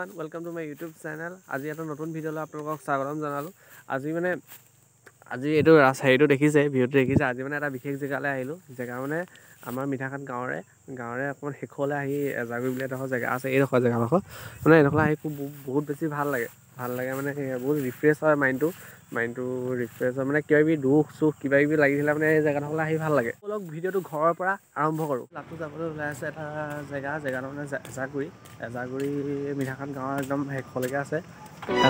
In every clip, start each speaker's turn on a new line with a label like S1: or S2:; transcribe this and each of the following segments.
S1: everyone, welcome to my YouTube channel. আজি এটা নতুন ভিডিও লৈ আপোনালোকক স্বাগতম জনালো। আজি এটো ৰাস্তাটো দেখিছে, ভিডিওটো দেখিছে। আজি মানে এটা বিশেষ জেগালৈ আহিলো। জেগা মানে আমাৰ মিঠাখাত গাঁৱৰে অকমান হেখলে আহি এজাগুৰি বুলি এটা জেগা আছে। এই ৰখা জেগাডোখৰ মানে এনেকুৱা আহি বহুত বেছি ভাল লাগে মানে বহুত ৰিফ্ৰেছ হয় মাইণ্ডটো ৰিফ্ৰেছ হয় মানে কিবা কিবি দুখ সুখ কিবা কিবি লাগিছিলে মানে এই জেগাডোখৰলৈ আহি ভাল লাগে। অলপ ভিডিওটো ঘৰৰ পৰা আৰম্ভ কৰোঁ। লাটু যাবলৈ ওলাই আছে এটা জেগাটো মানে এজাগুৰি মিঠাখাত গাঁৱৰ একদম শেষলৈকে আছে।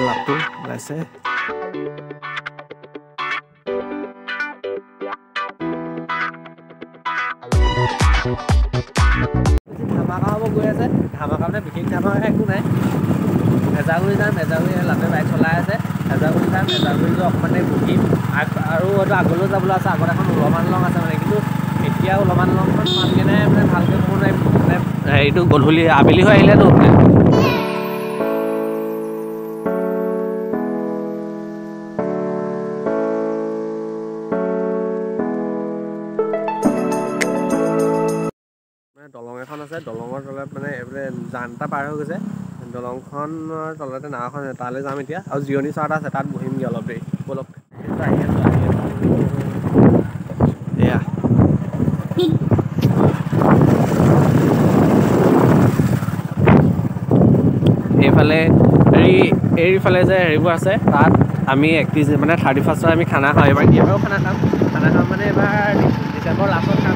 S1: লাটু ওলাইছে। ধামাকা হ'ব গৈ আছে। ধামাকা মানে বিশেষ ধামাকা একো নাই। এজাগুৰি যাম, লাটুৱে বাইক চলাই আছে। এজাগুৰি যাম, এজাগুৰি গৈ অকণমান বহিম আৰু হয়তো আগলৈও যাবলৈ আছে। আগত এখন উলমান লং আছে মানে, কিন্তু এতিয়া উলমান লংখন পামগৈ নাই মানে ভালকৈ ক'ব নোৱাৰিম। মানে হেৰিটো গধূলি আবেলি হৈ আহিলেতো দলং এখন আছে। দলঙৰ তলত মানে এইফালে জান এটা পাৰ হৈ গৈছে। দলংখনৰ তলতে নাও এখন আছে, তালৈ যাম এতিয়া। আৰু জিৰণি চৰা এটা আছে, তাত বহিমগৈ অলপ দেৰি। বলক আহি আছোঁ এয়া এইফালে যে হেৰিবোৰ আছে, তাত আমি 31 মানে 31st আমি খানা খাওঁ। এইবাৰো খানা খাম মানে এইবাৰ ডিচেম্বৰ লাষ্টত খাম।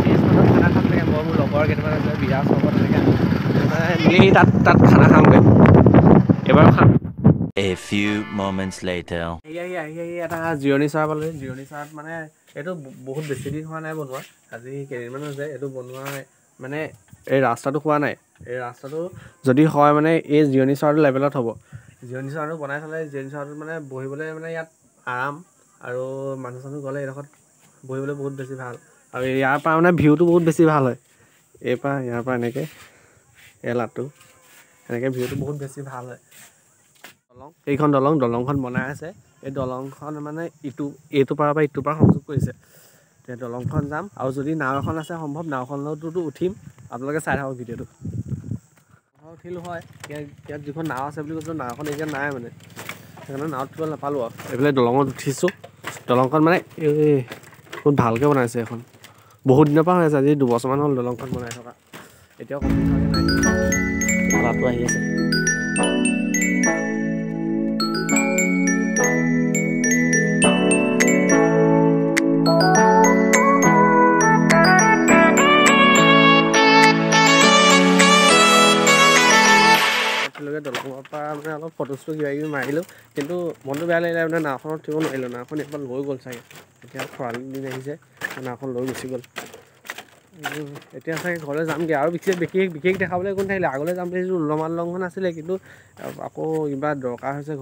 S1: 30 মানত খানা খাম লাগে। মই মোৰ লগৰ কেইটামান আছে, বিৰাজ লগত তেনেকৈ মিলি তাত খানা খামগৈ। এইবাৰো খাম।
S2: A few moments later.
S1: আহি এটা জিৰণি চৰা পালোঁ। জিৰণি চৰাত মানে এইটো বহুত বেছি দিন হোৱা নাই বনোৱা। আজি কেইদিনমান হৈছে এইটো বনোৱা মানে এই ৰাস্তাটো হোৱা নাই। এই ৰাস্তাটো যদি হয় মানে এই জিৰণি চৰাটো লেভেলত হ'ব। জিৰণি চৰাটো বনাই থ'লে জিৰণি চৰাটোত মানে বহিবলৈ মানে ইয়াত আৰাম আৰু মানুহ চানুহ গ'লে এইডোখৰত বহিবলৈ বহুত বেছি ভাল। আৰু ইয়াৰ পৰা মানে ভিউটো বহুত বেছি ভাল হয়। ইয়াৰ পৰা এনেকৈ লাটু এনেকৈ ভিউটো বহুত বেছি ভাল হয়। এইখন দলংখন বনাই আছে। এই দলংখন মানে এইটো পাৰৰ পৰা ইটো পাৰ সংযোগ কৰিছে। এতিয়া দলংখন যাম আৰু যদি নাও এখন আছে সম্ভৱ নাওখনতো উঠিম। আপোনালোকে চাই থাকক ভিডিঅ'টো। উঠিলোঁ হয়। ইয়াত যিখন নাও আছে বুলি কৈছোঁ, নাওখন এতিয়া নাই মানে, সেইকাৰণে নাৱত উঠিব নাপালোঁ আৰু এইফালে দলঙত উঠিছোঁ। দলংখন মানে বহুত ভালকৈ বনাইছে। এখন বহুত দিনৰ পৰা হৈ আছে। আজি 2 বছৰমান হ'ল দলংখন বনাই থকা। এতিয়াও কমপ্লিট হোৱাকৈ নাই। লাটু আহি আছে। দলঙৰ পৰা মানে অলপ ফটোচটো কিবা কিবি মাৰিলোঁ, কিন্তু মনটো বেয়া লাগিলে মানে নাওখনত উঠিব নোৱাৰিলোঁ। নাওখন এইবাৰ লৈ গ'ল চাগে। এতিয়া খৰালি দিন আহিছে, নাওখন লৈ গুচি গ'ল। এতিয়া চাগে ঘৰলৈ যামগৈ। আৰু বিশেষ দেখাবলৈ একো নাথাকিলে। আগলৈ যাম বুলি ভাবিছোঁ, উলমান লংখন আছিলে, কিন্তু আকৌ কিবা দৰকাৰ হৈছে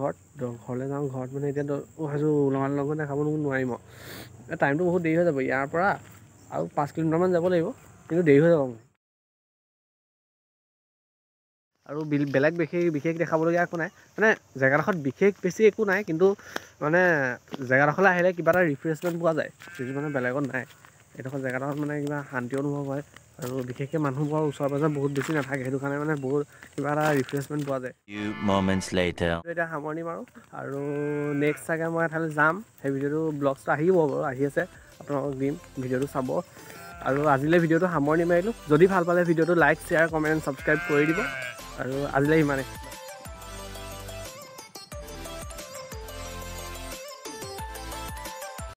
S1: ঘৰলৈ যাওঁ। ঘৰত মানে এতিয়া ভাবিছোঁ উলমান লংখন দেখাবলৈ নোৱাৰিম আৰু টাইমটো বহুত দেৰি হৈ যাব। ইয়াৰ পৰা আৰু 5 কিলোমিটাৰমান যাব লাগিব, কিন্তু দেৰি হৈ যাব। আৰু বেলেগ বিশেষ দেখাবলগীয়া একো নাই। মানে জেগাডোখৰত বিশেষ বেছি একো নাই, কিন্তু মানে জেগাডোখৰলৈ আহিলে কিবা এটা ৰিফ্ৰেছমেণ্ট পোৱা যায়, যিটো মানে বেলেগত নাই। এইডোখৰ জেগাডোখৰত মানে কিবা শান্তি অনুভৱ হয়। আৰু বিশেষকৈ মানুহবোৰৰ ওচৰে পাজৰে বহুত বেছি নাথাকে, সেইটো কাৰণে মানে বহুত কিবা এটা ৰিফ্ৰেছমেণ্ট পোৱা যায়।
S2: Few moments later.
S1: এতিয়া সামৰণি মাৰোঁ আৰু নেক্সট চাগে মই এঠাইলৈ যাম। সেই ভিডিঅ'টো ব্লগটো আহিব বাৰু, আহি আছে, আপোনালোকক দিম। ভিডিঅ'টো চাব। আৰু আজিলৈ ভিডিঅ'টো সামৰণি মাৰিলোঁ। যদি ভাল পালে ভিডিঅ'টো লাইক, শ্বেয়াৰ, কমেণ্ট, ছাবস্ক্ৰাইব কৰি দিব। আৰু আজিলৈ ইমানেই।